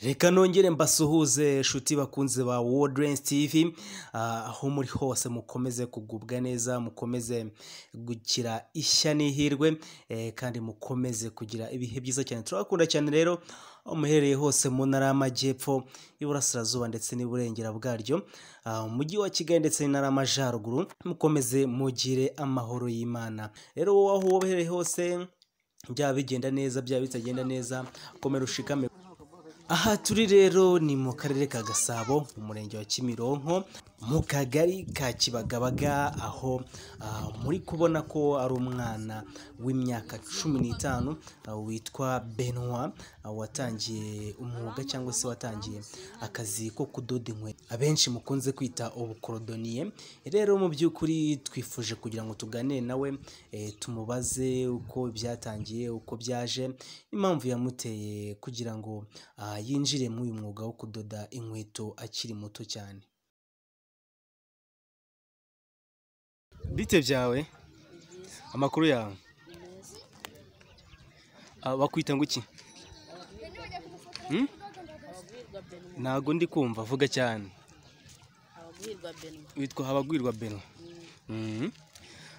Reka nongere mbasuhuze shuti bakunze ba World TV, aho muri hose mukomeze kugubwa neza, mukomeze gukira ishya n'ihirwe, kandi mukomeze kugira ibihe byiza cyane. Turabakunda cyane rero aho muherereye hose mu ntara y'amajyepfo, iburasirazuba ndetse n'iburengera bwaryo, mu mujyi wa Kigali ndetse n'intara y'amajyaruguru, mukomeze mugire amahoro y'Imana. Rero wowe aho uherereye hose, byaba bigenda neza byaba bitagenda neza, komera ushikame. Aha turi rero ni mu karere ka Gasabo, mu murenge wa Kimironko, mu kagari ka Kibagabaga, aho muri kubona ko ari umwana w'imyaka 15 witwa Benoit, watangiye umwuga cyangwa se watangiye akazi ko kudoda inkweto, abenshi mukunze kwita ubukorodoniye. Rero mu by'ukuri twifuje kugira ngo tuganire nawe, tumubaze uko byatangiye, uko byaje, impamvu yamuteye kugira ngo yinjire mu uyu mwuga wo kudoda inkweto akiri muto cyane. Bite byawe? Amakuru yawe? Bakwita ngo iki? Ntago ndi kumva, vuga cyane. Witwa Habagwirwa Benoit.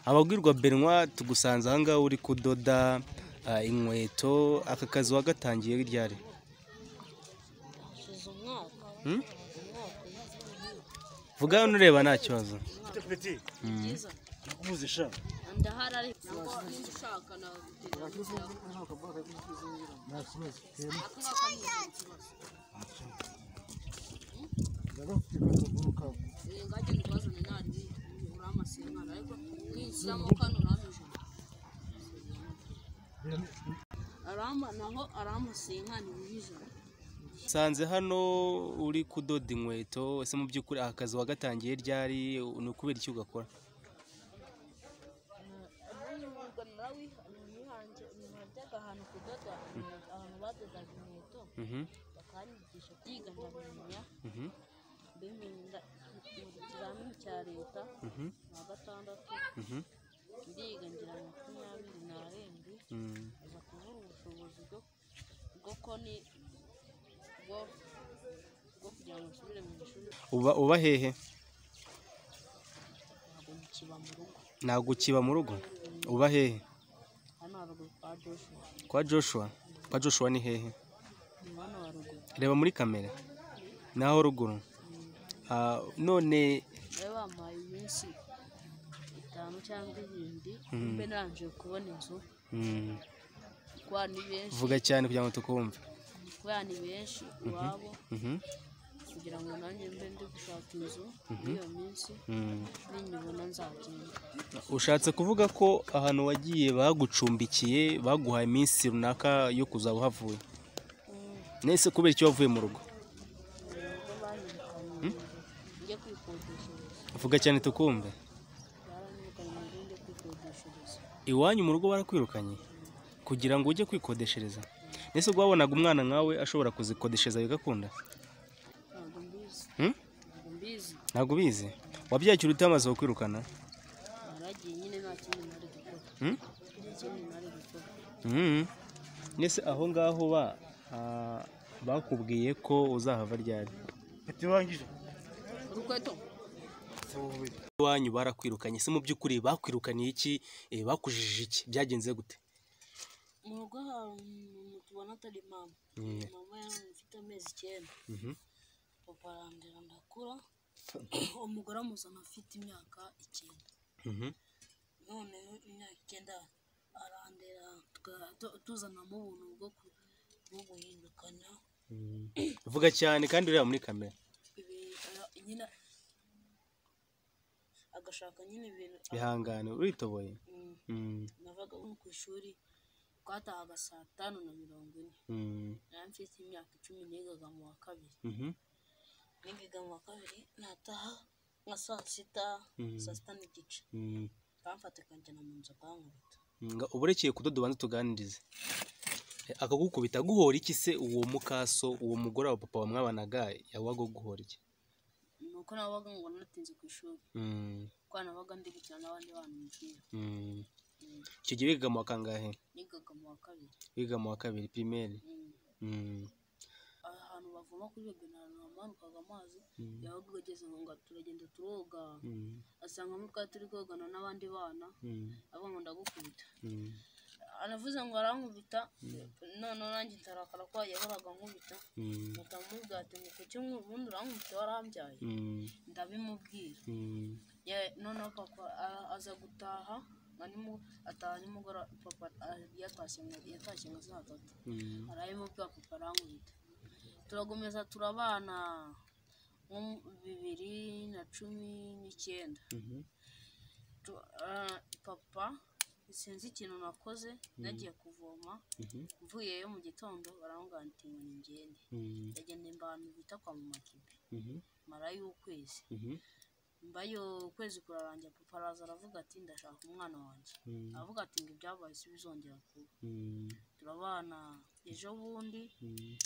Habagwirwa Benoit, tugusanze aha ngaha uri kudoda inkweto. Aka kazi wagatangiye ryari? Vuga hano ureba nta kibazo. Sanze hano uri kudoda inkweto, ese mu by'ukuri akazi wagatangiye ryari, ni ukubera iki ugakora? Uba hehe? Ntabwo ukiba mu rugo? Uba hehe? Kwa Joshua. Kwa Joshua ni hehe? Reba muri kamera. Naho ruguru. None bamaye iminsi 5 cyangwa 7 mbe nanje kubona inzu. Kwa ni benshi. Vuga cyane kugira ngo tukumve. Kwa ni benshi iwabo. Kugira ngo nanjye mbe ndi gushaka inzu iyo minsi ninyibona nzagenda. Ushatse kuvuga ko ahantu wagiye bagucumbikiye, baguhaye iminsi runaka yo kuzaba uhavuye? Nese kubera icyo wavuye mu rugo? Vuga cyane tukumve. Iwanyu mu rugo barakwirukanye kugira ngo ujye kwikodeshereza? Nese ubwo wabonaga umwana nkawe ashobora kuzikodeshereza bigakunda? Ntabwo bizi. Wabyakira utamaze kwirukana? Naragiye nyine nta kintu nari gukora. Nese aho ngaho bakubwiye ko uzahava ryari? Iwanyu barakwirukanye, se mu by'ukuri bakwirukaniye iki? Bakujijije iki? Byagenze gute? Mu rugo tubona atari mama. Mama mfite amezi 9. Papa arandera ndakura. Umugore amuzana afite imyaka 9. None imyaka 9 arandera tuzanamo ubuntu bwo guhindukanya. Vuga cyane kandi ureba muri kamera. Nyina agashaka nyine ibintu bihangane uritoboye. Navaga ku ishuri twatahaga saa 5:40. Nari mfite imyaka 10 nigaga mu wa kabiri. Nigaga mu wa kabiri nataha nka saa 6 n'igice. Bamfata kanjyana mu nzu kankubita. Uburekeye kudoda ubanza tuganirize. Akagukubita guhora iki se uwo mukaso, uwo mugore wa papa wamwabanaga yawaga guhora iki? Nuko nabaga ngo natinze ku ishuri. Kwa nabaga ndi gukina n'abandi bana mukira. Icyo gihe wigaga mu wa kangahe? Nigaga mu wa kabiri. Wiga mu wa kabiri primaire. ahantu bavoma kuri robine ahantu hamanukaga amazi yabaga ageze ngo turagenda turoga asangamo twari turi kogana n'abandi bana avuga ngo ndagukubita aravuze ngo arankubita none nanjye ndarakara ko yahoraga nkubita mutamubwira ati ngo kuki ubundi urankubita warambyaye ndabimubwira noneho papa aza gutaha ataha nimugoroba papa yatashye nka saa 3 arabimubwira papa arankubita turagomeza turabana mu 2019 papa sinzi ikintu nakoze nagiye kuvoma mvuyeyo mu gitondo barangantiye ngo ngende yagende mbana bita kwa Mumakibe marayo ukwezi mbayo ukwezi kurarangira papa araza aravuga ati ndashaka umwana wanjye aravuga ati ngo ibyabaye si bizongera kuba turabana ejo bundi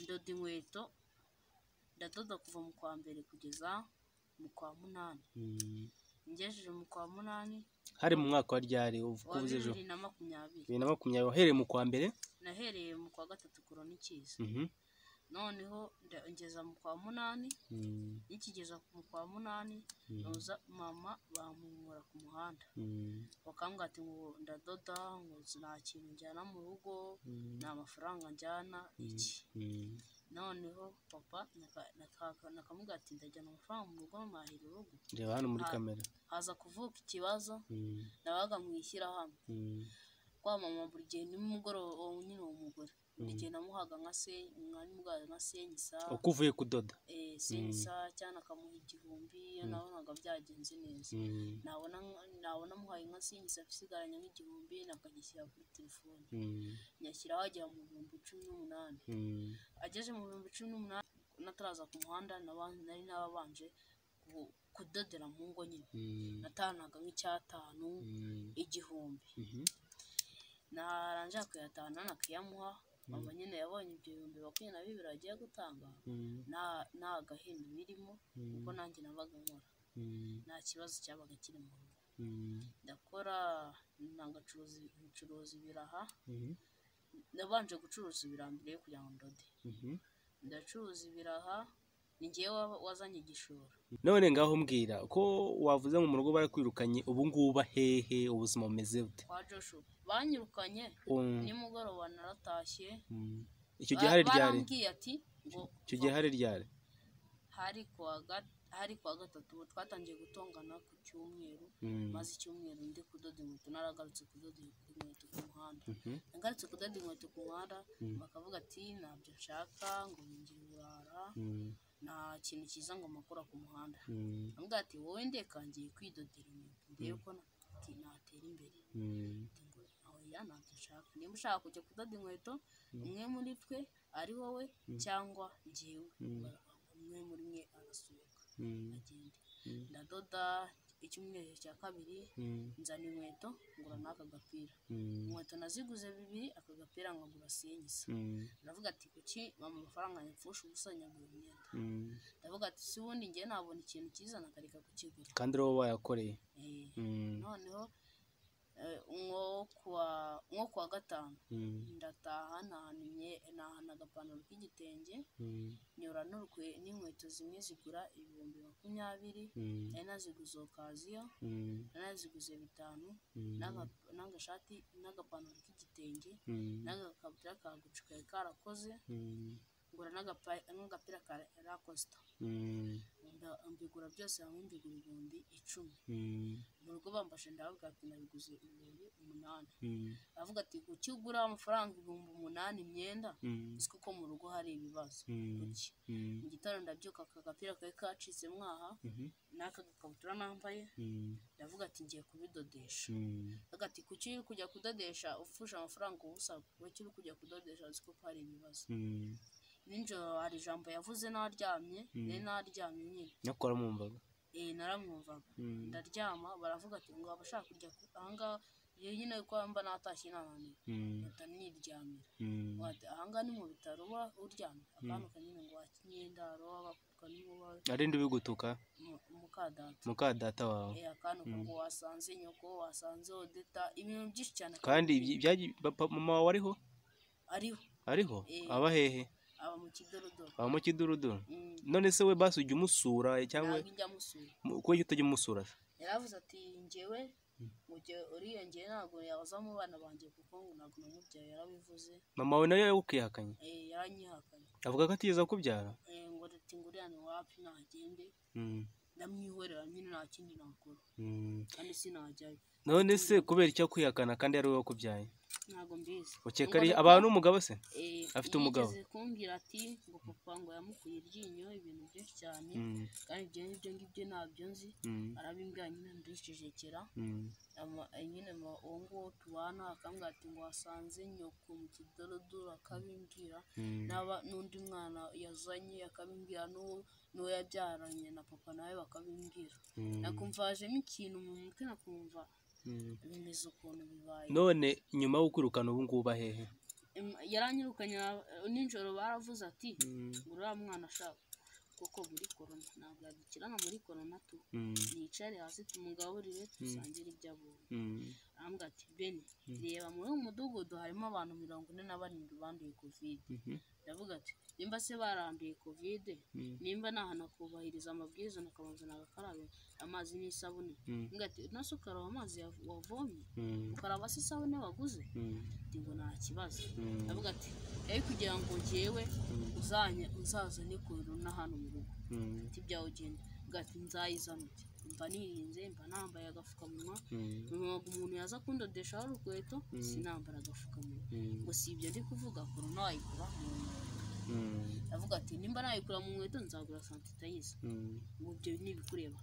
ndoda inkweto ndadoda kuva mu kwa mbere kugeza mu kwa 8 ngejeje mu kwa 8 hari mu mwaka wa ryari uvuze ejo 2020 wahereye mu kwa mbere nahereye mu kwa 3 korona ikiza noneho ngeza mu kwa 8 nikigeza mu kwa 8 noza mama bamumura ku muhanda bakambwira ati ngo ndadoda ngo nta kintu njyana mu rugo nta mafaranga njyana iki noneho papa nakamubwira ati ndajyana amafaranga mu rugo mahira urugo reba hano muri kamera haza kuvuka ikibazo nabaga mwishyira hamwe kwa mama buri gihe nimugoroba nyine umugore igihe namuhaga nka senyisa ukuvuye kudoda senyisa cyane akamuha 1000 nabonaga byagenze neza nabona muhaye nka senyisa bisigaranye nk'igihumbi nakagishyira kuri telefone nyashyiraho ajya mu 2018 ageze mu 2018 nataraza ku muhanda nari nababanje kudodera mu ngo nyine natanaga nk'icyatanu igihumbi naranje kuyatana nakayamuha mama nyine yabonye ibyo 22 agiye gutanga na gahinda birimo kuko nanjye nabaga nkora nta kibazo cyabaga kiri mu rugo ndakora ntangacuruza ibiraha nabanje gucuruza ibirambire kugira ngo ndode ndacuruza ibiraha ningiye wazanye igishoro none ngaho mbwira ko wavuze ngo mu rugo barakwirukanye ubu ngubu hehe ubuzima bumeze bute kwa Joshua banyirukanye nimugoroba naratashye icyo gihe hari ryari barambwiye ati ngo icyo gihe hari ryari hari kwa gatatu twatangiye gutongana ku cyumweru maze icyumweru ndi kudoda inkweto naragarutse kudoda inkweto ku muhanda nagarutse kudoda inkweto ku muhanda bakavuga ati ntabyo nshaka ngo ngiye urara nta kintu cyiza ngo makora ku muhanda ambwira ati wowe ndekangiye kwidodera inkweto ndebe ko natera imbere oya ntabyo nshaka niba ushaka kujya kudoda inkweto umwe muri twe ari wowe cyangwa njyewe umwe muri mwe arasohoka agende ndadoda icyumweru cya kabiri nzana inkweto ngura n'aka gapira inkweto naziguze 2 aka gapira nkagura senyisa ndavuga ati kuki mama amafaranga nyapfusha ubusa nyagura imyenda ndavuga ati si wundi ngiye nabona ikintu cyiza nakareka kukigura kandi rero wayakoreye noneho nko kwa gatanu ndataha nahana agapantaro k'igitenge nyura n'inkweto zimwe zigura 20,000 nari naziguze okaziyo nari naziguze 5 n'agashati n'agapantaro k'igitenge n'agakabutura kagucuka karakoze ngura n'agapira ka Lacoste mbigura byose hamwe mbigura 10,000 mu rugo bambashe ndavuga ati nabiguze 8,000 avuga ati kuki ugura amafaranga 8,000 imyenda isiko ko mu rugo hari ibibazo kuki mu gitaro ndabyuka akagapira kawe kacitse mwaha n'aka gakabutura nambaye ndavuga ati ngiye kubidodesha avuga ati kuki uri kujya kudodesha ufusha amafaranga ubusa kuki uri kujya kudodesha isiko ko hari ibibazo ninjoro hari ijambo yavuze naryamye naryamye nyine nakora mu mbaga naramwumvaga ndaryama baravuga ati ngo abashaka kujya ahanga nyine ko mba natashye nananiwe bataniryamira ahanga ni mu bitaro uryamye akantu kanyine ngo ikinyendaro abakuka nibo arinde bigutuka mukadata wawe akantu ngo wasanze nyoko wasanze odeta ibintu byinshi cyane kandi mama wawe ariho aba hehe aba mu Kidorodoro. aba mu Kidorodoro. None se we basi ujya umusura cyangwa Ntabwo njya musura. ko utajya umusura? Yaravuze ati njyewe uriyongeye ntabwo yaza mu bana banjye kuko ngo ntabwo namubyaye, yarabivuze. Mama we nayo yakihakanye? Yaranyihakanye. Avuga ko atigeze akubyara? Ngo ati ngo uriya ni wapi nagende ndamwihorera nyine nta kindi nakora kandi sinajyayo. None se kubera icyo kwihakana kandi ari wowe wakubyaye? Ntabwo mbizi. Ukeka ari abantu umugabo se? Afite umugabo? Yigeze kumbwira ati ngo papa ngo yamukuye iryinyo ibintu byinshi cyane kandi ibyo ngibyo ntabyo nzi. Arabimbwira nyine ndishijekera. Nyine uwo nguwo tubana akambwira ati ngo wasanze nyoko mu Kidorodoro, akabimbwira. N'undi mwana yazanye akabimbwira, n'uwo yabyaranye na papa nawe bakabimbwira. Nakumva hajemo ikintu mu mutwe, nakumva bimeze ukuntu bibaye. None nyuma yo kwirukana ubu ngubu hehe? Yaranyirukanye nijoro, baravuze ati ngo uriya mwana ashaka kuko muri korona ntabwo yadukirana muri korona tu nicare hasi tumugaburire dusangire ibyo abonye. Arambwira ati Beni, reba muri uyu mudugudu harimo abantu 47 banduye covid. Ndavuga ati nimba se baranduye covid, nimba nahana kubahiriza amabwiriza nakabazana agakarabe amazi n'isabune. Ngati nase ukaraba amazi wavomye ukaraba se isabune waguze, ngo nta kibazo. Ndavuga ati kugira ngo njyewe uzazane korona hano mu rugo ati byawe ugenda. Ngati nzayizana mba nirinze, mba nambaye agafukamunwa. Umuntu yaza kundodesha urukweto sinambara agafukamunwa, ngo si ibyo ndi kuvuga korona wayikura mu nkweto. Ndavuga ati nimba nayikura mu nkweto nzagura santitayiza, ngo ibyo nibikureba.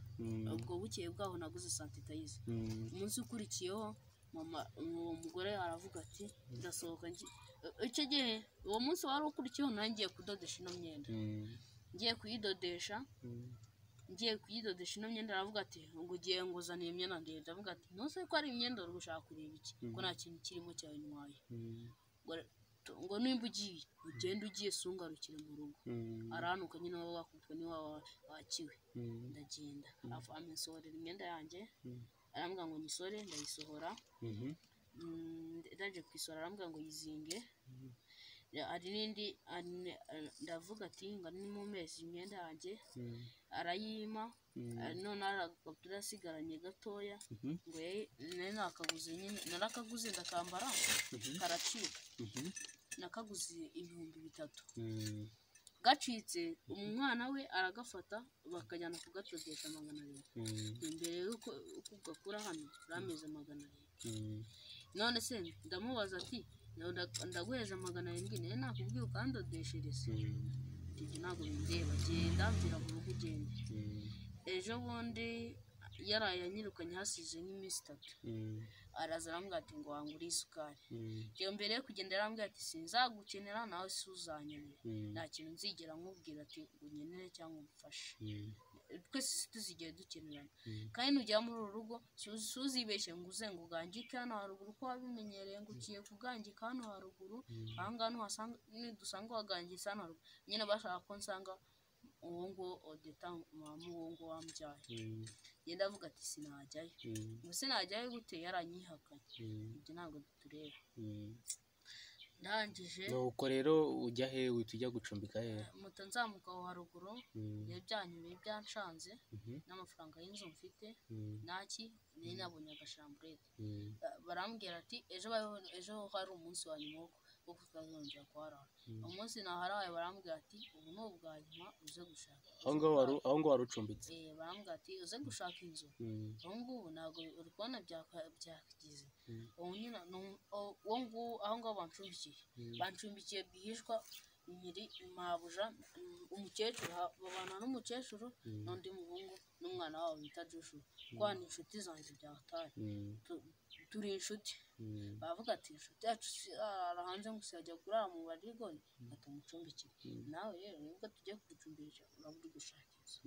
Ubwo bukeye bwaho naguze santitayiza. Umunsi ukurikiyeho mama uwo mugore aravuga ati ndasohoka. Icyo gihe uwo munsi wari ukurikiyeho nangiye kudodesha ino myenda. Ngiye kuyidodesha ino myenda, aravuga ati ngo ugiye nguzaniye imyenda ndende. Ndavuga ati nose ko ari imyenda uri gushaka kureba iki ko nta kintu kirimo cyawe ntwaye? Ngo nimba ugiye ugende ugiye sungarukire mu rugo. Arahanuka nyine wowe wakubitwa ni wakiwe. Ndagenda amusohorera imyenda yanjye, arambwira ngo nyisore, ndayisohora. Ndaje kwisora arambwira ngo yizinge. Ari n'indi ndavuga ati ngo ni mu mezi imyenda yanjye, arayima. None aragatura asigaranye gatoya, ngo nari nakaguze nyine, narakaguze ndakambara karacika. Nakaguze 3,000. Gacitse umwana we aragafata bakajyana kugatodesha 200. Imbere yuko gakura hano rameze 200. None se ndamubaza ati ndaguheza 700 naye nakubwiye ukandodeshereza. Ibyo ntabwo bindeba, genda mvira mu rugo ugende. Ejo bundi yaranyirukanye hasize nk'iminsi 3. Araza arambwira ati ngo wangure isukari. Iyo mbere yo kugenda arambwira ati sinzagukenera nawe suzanyenera, nta kintu nzigera nkubwira ati unyenere cyangwa umfashe. Twese tuzigiye dukenerana kandi nujya muri uru rugo suzibeshye ngo uze ngo ugangike hano haruguru ko wabimenyereye ngo ugiye kugangika hano haruguru. Ahangaha ntuhasanga, nidusanga wagangisa hano haruguru nyine bashaka ko nsanga uwo ngo odeta mama uwo ngo wambyaye. Yenda avuga ati sinajyayo. Sinajyayo gute? Yaranyihakanye. Ibyo ntabwo tureba. Ndangije nuko rero ujya he tujya gucumbika he? Moto nzamuka aho haruguru yabyanyuye byanshanze n'amafaranga y'inzu mfite naki ni nabonye agashamburete. Barambwira ati ejo hari umunsi wa nyuma wo kutazongera kwarara. Umunsi naharaye barambwira ati ubu no bwa nyuma uze gushaka. Aho ngo warucumbitse? Barambwira ati uze gushaka inzu. Aho ngubu ntabwo uri kubona byakigize. Ubu nyine aho ngo bancumbikiye bwihishwa nyiri mabuja umukecuru, babana n'umukecuru n'undi muhungu n'umwana wabo bita Joshua. Kwa ni inshuti zanjye byatari turi inshuti. Bavuga ati inshuti yacu arahanze ngo sijya kurara mu barigoni atumucumbikira. Nawe rero nubwo tugiye kuducumbikira uraburi gushakisha.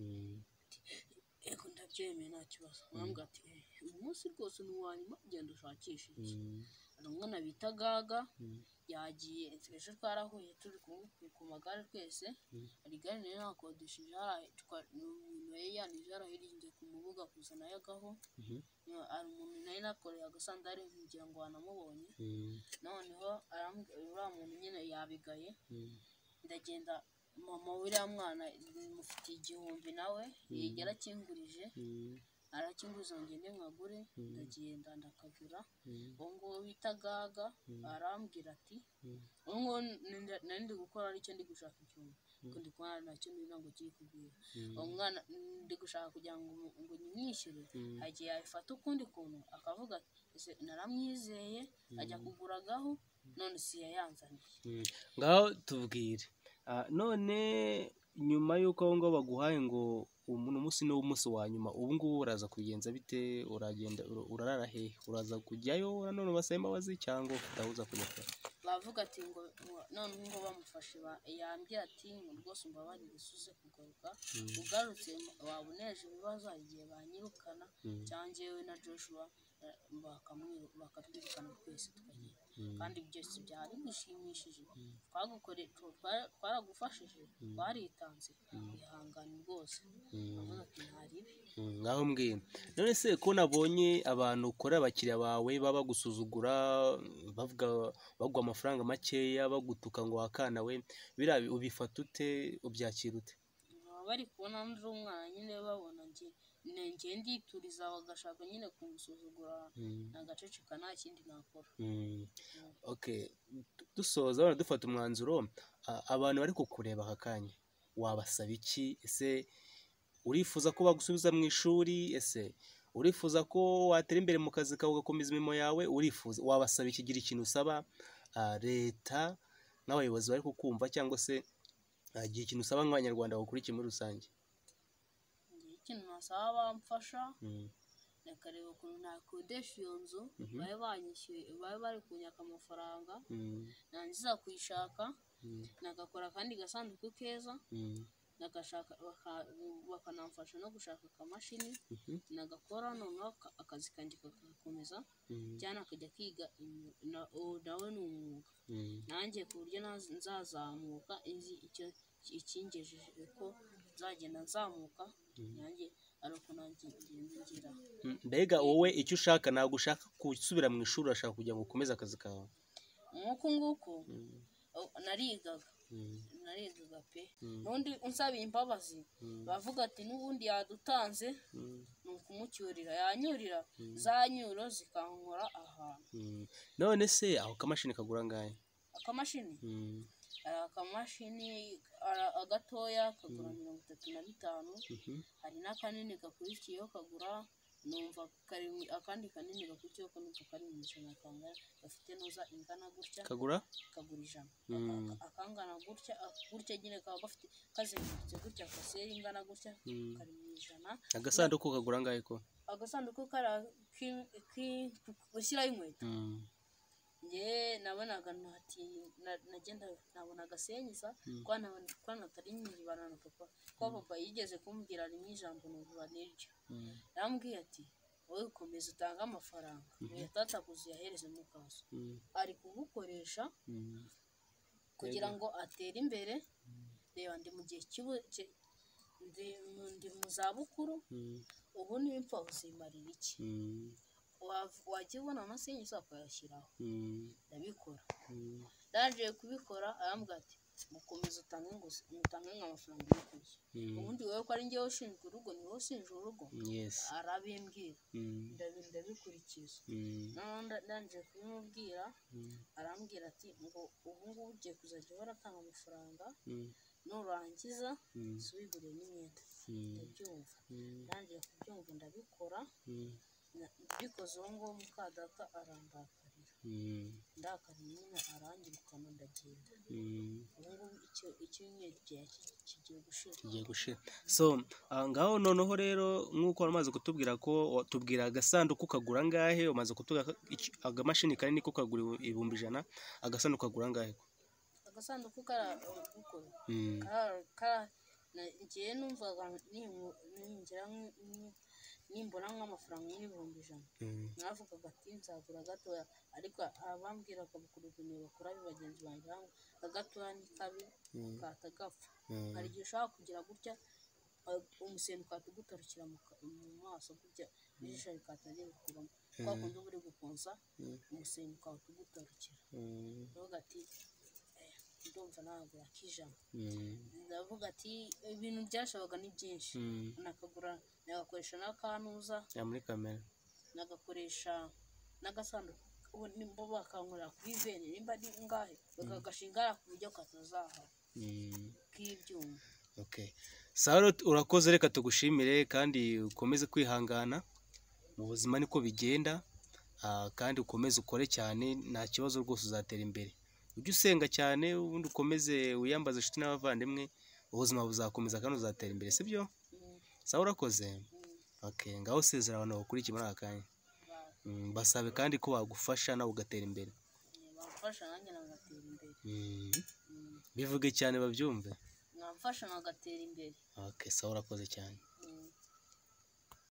Ego ndabyemeye nta kibazo. Barambwira ati uyu munsi rwose ni uwanyuma genda ushakishe iki. Umwana bita Gaga yagiye ejo twarahuye turi ku magare twese. Ari gare rero nakodesheje yarahiriye ku mubuga kuzana yagaho. Ari umuntu nayo nakoreye agasandari kugira ngo wanamubonye. Noneho uriya muntu nyine yabigaye ndagenda mama w'uriya mwana mufitiye igihumbi nawe yarakingurije arakinguriza ngo ngende nkagure ndagenda ndakagura uwo nguwo bita Gaga arambwira ati uwo nari ndi gukora aricyo ndi gushaka igihumbi kuko ndi kubona nacyo ntabwo kiri kugwira uwo mwana ndi gushaka kugira ngo nyimwishyure hagiye yafata ukundi kuntu akavuga ati naramwizeye ajya kuguragaho none si yayanzaniye. Ngaho tubwire none nyuma y'uko abo ngabo baguhaye ngo umunsi ni umunsi wa nyuma ubu ngubu uraza kugenza bite uragenda urarara hehe uraza kujyayo none basaba imbabazi cyangwa utahuza kujya bavuga ati ngo none ngo bamufashe yambye ati ngo rwose umbabarire usuze kugaruka ugarutse waboneje ibibazo igihe banyirukana cyangewe na Joshua bakatwirukana twese tukagenda kandi byose byari bishimishije twaragufashije twaritanze ihangane rwose bavuga ati ntaribi. Ngaho mbwira none se ko nabonye abantu ukora abakiriya bawe baba gusuzugura bagwa amafaranga makeya bagutuka ngo wakana we ubifata ute ubyakira ute? Bari kubona ndi umwana nyine babona njye ndituriza bagashaka nyine kumusuzugura nagaceceka nta kindi nakora. Okay, dusoza dufata umwanzuro abantu bari kukureba aka kanya wabasaba iki? Ese urifuza ko bagusubiza mu ishuri? Ese urifuza ko watera imbere mu kazi kawe ugakomeza imirimo yawe? Urifuza wabasaba iki? Gira ikintu usaba leta n'abayobozi bari kukumva cyangwa se gira ikintu usaba nk'abanyarwanda bakurikiye muri rusange? Ikintu nasaba bamfasha nakareba ukuntu nakodesha iyo nzu babe banyishyuye babe bari kunyaka amafaranga nangiza kuyishaka nagakora kandi gasanduku keza nagashaka bakanamfasha no gushaka akamashini nagakora noneho akazi kanjye kagakomeza cyane akajya kwiga nawe ni umwuga nanjye ku buryo nzazamuka inzi icyo ikingejeje ko nzagenda nzamuka nanjye ariko nangira. Mbega wowe icyo ushaka ntabwo ushaka gusubira mu ishuri urashaka kugira ngo ukomeze akazi kawe? Nguko narigaga pe n'undi unsabiye imbabazi bavuga ati n'ubundi yadutanze ni ukumucyurira yanyurira za nyuro zikankora ahantu. None se aho kamashini kagura ngahe? Akamashini agatoya kagura 35 hari n'akanini gakurikiyeho kagura numva akandi kanini gakurikiyeho ko numva kari mu ijana kangana gafite noza ingana gutya kagura ijana akangana gutya nyine kaba gafite kazengurutse gutya kaseri ingana gutya kari mu ijana. Agasanduku kagura ngahe ko? Agasanduku kara gushyiraho inkweto nge nabonaga nagenda nabona agasenyisa kwa natari nyiribana na papa kwa papa yigeze kumbwira rimwe ijambo n'uvuba n'iryo yambwiye ati wowe ukomeza utanga amafaranga uyatataguze yahereze mu kaso ari kugukoresha kugira ngo atere imbere. Reba ndi mu gihe ndi mu zabukuru ubu nimpfa uzimarira iki? Wajya ubona amasenyisa ukayashyiraho ndabikora ndaje kubikora arambwira ati mukomeza utange nk'amafaranga yo kurya ubundi wowe ko ari njyewe ushinzwe urugo niwe ushinzwe urugo arabimbwira ndabikurikiza ndangije kubimubwira arambwira ati ngo ubu ngubu ugiye kuzajya baratanga amafaranga nurangiza subigure n'imyenda ndabyumva ndangije kubyumva ndabikora bikoze uwo nguwo Mukadata arandakarira ndakariye nyine arangirukana ndagenda ubu ngubu icyumweru kigiye gushira. So ngaho noneho rero nk'uko wamaze kutubwira ko tubwira agasanduku kagura ngahe umaze kutubwira agamashini kanini ko kagura 100 agasanduku kagura ngahe? Agasanduku karagukora ngiye numvaga nimbona nk'amafaranga y'ibihumbi 100 navugaga ati nzagura gatoya ariko abambwira akabukurugu niba bakora bibagenzi banjye agatoya ni kabi katagapfa hari igihe ushaka kugira gutya umuseni ukatugutarukira mu maso gutya ijisho rikatagiye gukuramo kwa kundi uba uri gukonsa umuseni ukatugutarukira uvuga ati ndumva nagura kijana ndavuga ati ibintu byashoboka ni byinshi nakagura nagakoresha n'akanuza ya muri kamera nagakoresha n'agasanduku nimba bakankorera kuri vene nimba ari ngahe bakagashingara ku buryo katazaha k'ibyuma. Okay, sawa urakoze, reka tugushimire kandi ukomeze kwihangana mu buzima niko bigenda, kandi ukomeze ukore cyane nta kibazo rwose uzatera imbere. Ujye usenga cyane ubundi ukomeze wiyambaze inshuti n'abavandimwe, ubuzima buzakomeza kandi uzatera imbere, sibyo? Sawa urakoze. Okay, ngaho sezera abantu bakurikiye muri aka kanya. Basabe kandi ko bagufasha nawe ugatera imbere. Bamfasha nanjye nagatera imbere. Bivuge cyane babyumve. Namfasha nagatera imbere. Okay, sawa urakoze cyane.